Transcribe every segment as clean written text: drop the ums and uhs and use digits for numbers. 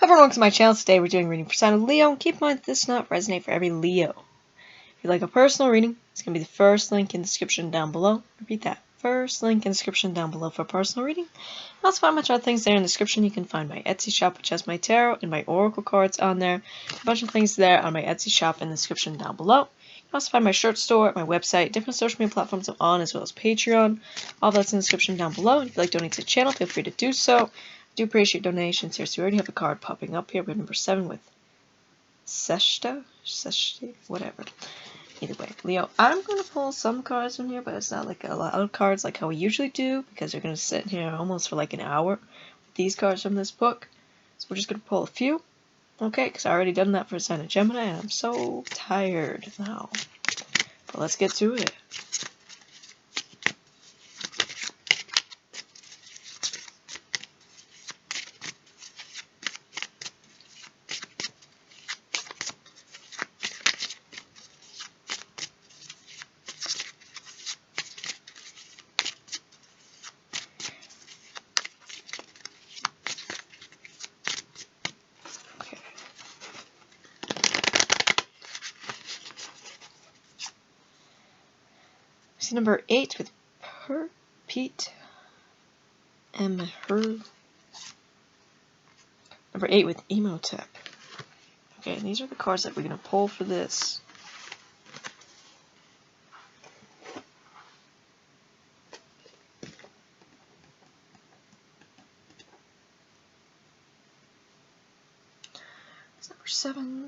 Everyone, welcome to my channel. Today we're doing reading for sign of Leo. Keep in mind this does not resonate for every Leo. If you'd like a personal reading, it's going to be the first link in the description down below. Repeat that. First link in the description down below for a personal reading. You also find a bunch of other things there in the description. You can find my Etsy shop, which has my tarot and my oracle cards on there. A bunch of things there on my Etsy shop in the description down below. You can also find my shirt store, my website, different social media platforms I'm on, as well as Patreon. All that's in the description down below. And if you'd like to donate to the channel, feel free to do so. I do appreciate donations here. So we already have a card popping up here. We have number 7 with Seshta, whatever. Either way, Leo, I'm going to pull some cards from here, but it's not like a lot of cards like how we usually do, because they're going to sit here almost for like an hour with these cards from this book. So we're just going to pull a few, okay, because I already done that for a sign of Gemini, and I'm so tired now. But let's get to it. See number 8 with Pete M. Her. Number 8 with Emotep. Okay, and these are the cards that we're going to pull for this. It's number 7.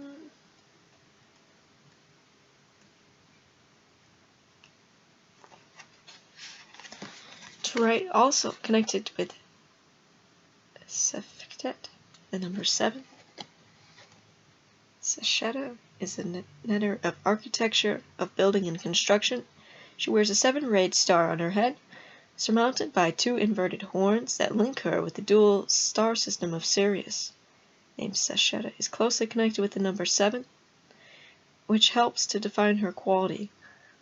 Right, also connected with Seftet, the number 7. Sesheta is a netter of architecture, of building and construction. She wears a 7-rayed star on her head, surmounted by 2 inverted horns that link her with the dual star system of Sirius. Named Sesheta is closely connected with the number 7, which helps to define her quality.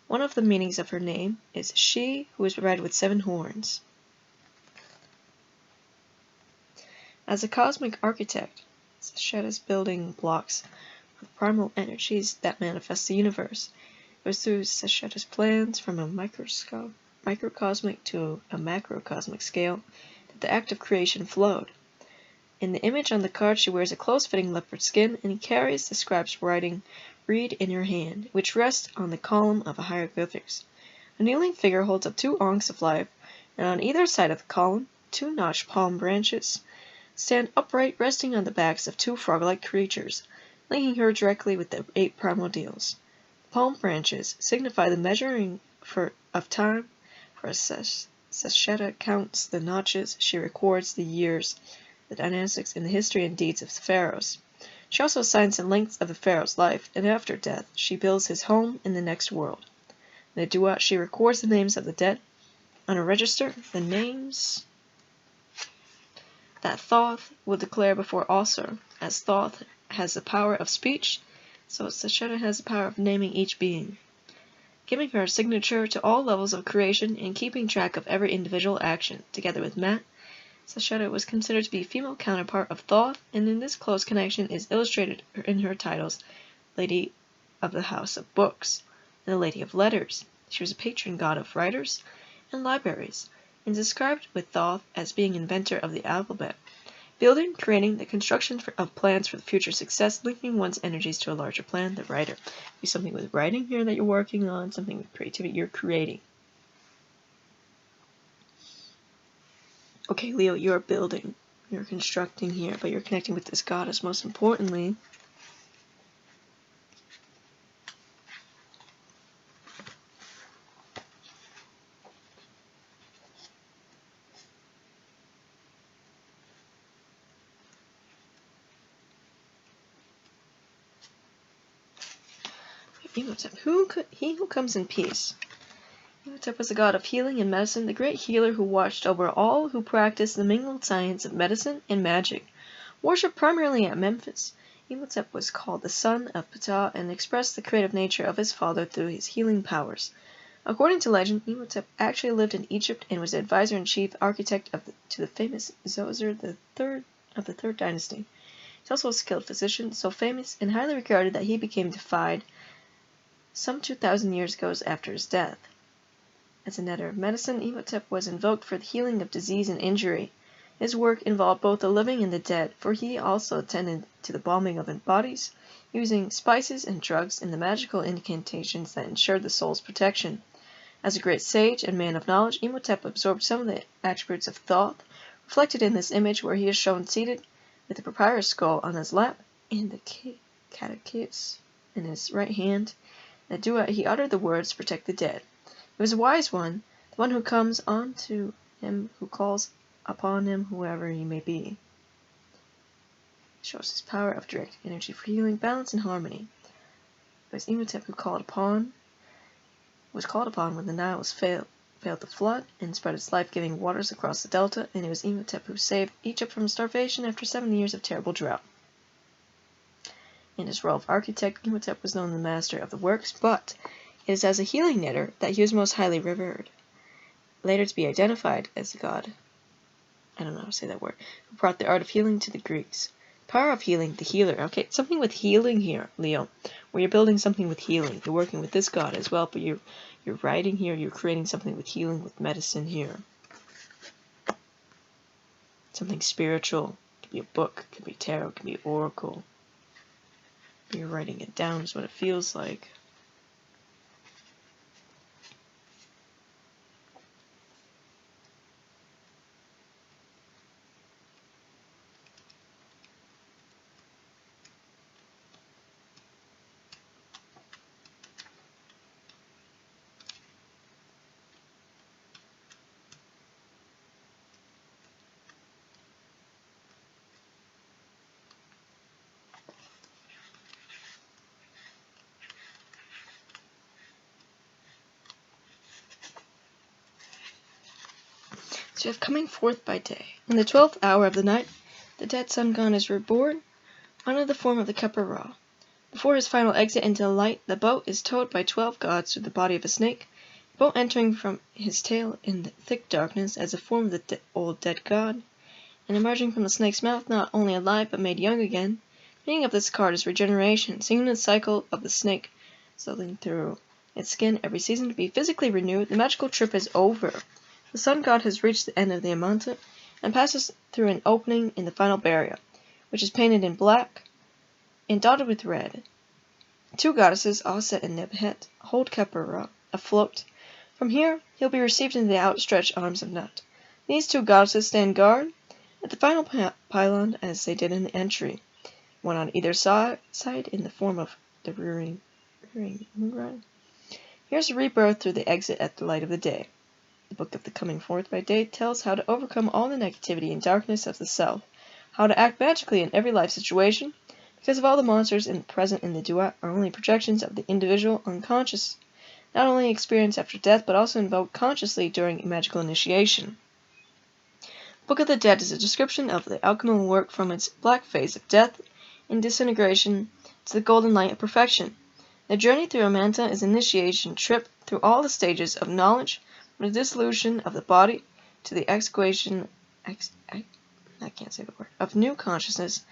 One of the meanings of her name is she who is red with 7 horns. As a cosmic architect, Sesheta's building blocks with primal energies that manifest the universe. It was through Sesheta's plans from a microcosmic to a macrocosmic scale that the act of creation flowed. In the image on the card, she wears a close-fitting leopard skin and carries the scribe's writing reed in her hand, which rests on the column of hieroglyphics. A kneeling figure holds up 2 ankhs of life, and on either side of the column, 2 notched palm branches stand upright, resting on the backs of 2 frog-like creatures, linking her directly with the 8 primordials. The palm branches signify the measuring of time, for as Sesheta counts the notches, she records the years, the dynamics in the history and deeds of the pharaohs. She also assigns the length of the pharaoh's life, and after death, she builds his home in the next world. In the duat, she records the names of the dead. On a register, the names that Thoth will declare before Osir, as Thoth has the power of speech, so Sesheta has the power of naming each being, giving her a signature to all levels of creation and keeping track of every individual action. Together with Mat, Sesheta was considered to be a female counterpart of Thoth, and in this close connection is illustrated in her titles, Lady of the House of Books and the Lady of Letters. She was a patron god of writers and libraries, and described with Thoth as being inventor of the alphabet, building, creating, the construction of plans for the future success, linking one's energies to a larger plan, the writer. Be something with writing here that you're working on, something with creativity you're creating. Okay, Leo, you're building, you're constructing here, but you're connecting with this goddess most importantly. Emotep, he who comes in peace. Emotep was the god of healing and medicine, the great healer who watched over all who practiced the mingled science of medicine and magic. Worshipped primarily at Memphis, Emotep was called the son of Ptah and expressed the creative nature of his father through his healing powers. According to legend, Emotep actually lived in Egypt and was the advisor-in-chief architect to the famous Zoser III of the 3rd dynasty. He's also a skilled physician, so famous and highly regarded that he became deified some 2,000 years ago after his death. As a netter of medicine, Imhotep was invoked for the healing of disease and injury. His work involved both the living and the dead, for he also attended to the balming of bodies, using spices and drugs and the magical incantations that ensured the soul's protection. As a great sage and man of knowledge, Imhotep absorbed some of the attributes of Thoth, reflected in this image where he is shown seated with the papyrus scroll on his lap and the catechis in his right hand. In a duet he uttered the words, "Protect the dead." He was a wise one, the one who comes on to him who calls upon him, whoever he may be. It shows his power of direct energy for healing, balance, and harmony. It was Imhotep who was called upon when the Nile failed to flood and spread its life-giving waters across the delta, and it was Imhotep who saved Egypt from starvation after 7 years of terrible drought. In his role of architect, Imhotep was known as the master of the works, but it is as a healing knitter that he was most highly revered, later to be identified as the god, I don't know how to say that word, who brought the art of healing to the Greeks. Power of healing, the healer. Okay, something with healing here, Leo. Where you're building something with healing. You're working with this god as well, but you're writing here, you're creating something with healing, with medicine here. Something spiritual. It could be a book, it could be tarot, it could be oracle. You're writing it down is what it feels like. So you have coming forth by day. In the 12th hour of the night, the dead sun god is reborn under the form of the Khepra Ra. Before his final exit into the light, the boat is towed by 12 gods through the body of a snake, the boat entering from his tail in the thick darkness as a form of the old dead god, and emerging from the snake's mouth not only alive but made young again. The meaning of this card is regeneration, seeing the cycle of the snake cycling through its skin every season to be physically renewed. The magical trip is over. The sun god has reached the end of the Amanta and passes through an opening in the final barrier, which is painted in black and dotted with red. 2 goddesses, Aset and Nebhet, hold Khepra Ra afloat. From here, he'll be received into the outstretched arms of Nut. These 2 goddesses stand guard at the final pylon as they did in the entry, one on either side in the form of the rearing moonrise. Here's a rebirth through the exit at the light of the day. The Book of the Coming Forth by Day tells how to overcome all the negativity and darkness of the self, how to act magically in every life situation, because of all the monsters present in the duat are only projections of the individual unconscious, not only experienced after death but also invoked consciously during a magical initiation. Book of the Dead is a description of the alchemical work from its black phase of death and disintegration to the golden light of perfection. The journey through Amanta is an initiation trip through all the stages of knowledge, from the dissolution of the body to the exhalation of new consciousness.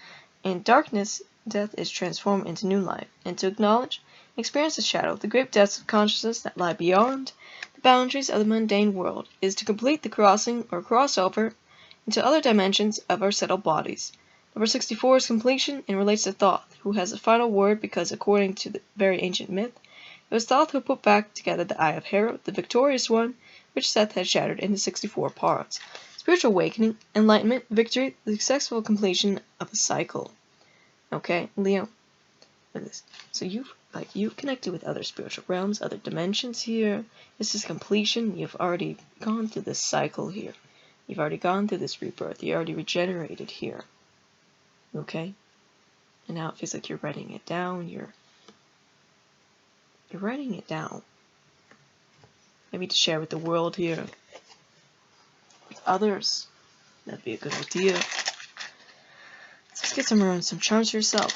In darkness, death is transformed into new life, and to acknowledge and experience the shadow, the great depths of consciousness that lie beyond the boundaries of the mundane world, is to complete the crossing or crossover into other dimensions of our settled bodies. Number 64 is completion and relates to Thoth, who has the final word because, according to the very ancient myth, it was Thoth who put back together the Eye of Herod, the victorious one, which Seth had shattered into 64 parts. Spiritual awakening, enlightenment, victory, the successful completion of the cycle. Okay, Leo, look at this. So you've connected with other spiritual realms, other dimensions here. This is completion. You've already gone through this cycle here. You've already gone through this rebirth. You're already regenerated here. Okay? And now it feels like you're writing it down. You're writing it down. Maybe to share with the world here. With others. That'd be a good idea. Let's get some charms for yourself.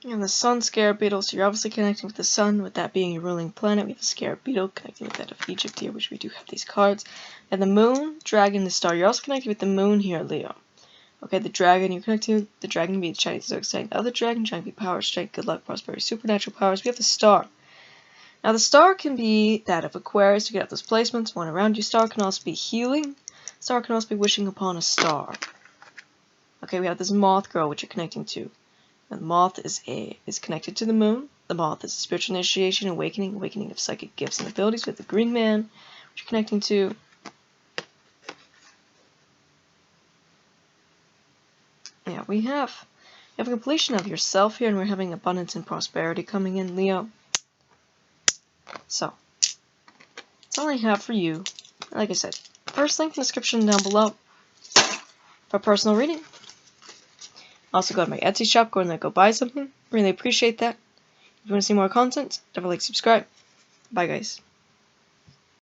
And the Sun Scarab Beetle, so you're obviously connecting with the Sun, with that being your ruling planet. We have the Scarab Beetle connecting with that of Egypt here, which we do have these cards. And the Moon, Dragon, the Star. You're also connecting with the Moon here, Leo. Okay, the Dragon, you're connecting with the Dragon to be the Chinese zodiac sign. The other Dragon, trying to be power, strength, good luck, prosperity, supernatural powers. We have the Star. Now the Star can be that of Aquarius to get out those placements, one around you. Star can also be healing. Star can also be wishing upon a star. Okay, we have this Moth Girl, which you're connecting to. The moth is connected to the moon. The moth is spiritual initiation, awakening of psychic gifts and abilities. With the green man, which you're connecting to. Yeah, we have a completion of yourself here, and we're having abundance and prosperity coming in, Leo. So, that's all I have for you. Like I said, first link in the description down below for personal reading. Also, go to my Etsy shop, go in there, go buy something. Really appreciate that. If you want to see more content, definitely subscribe. Bye, guys.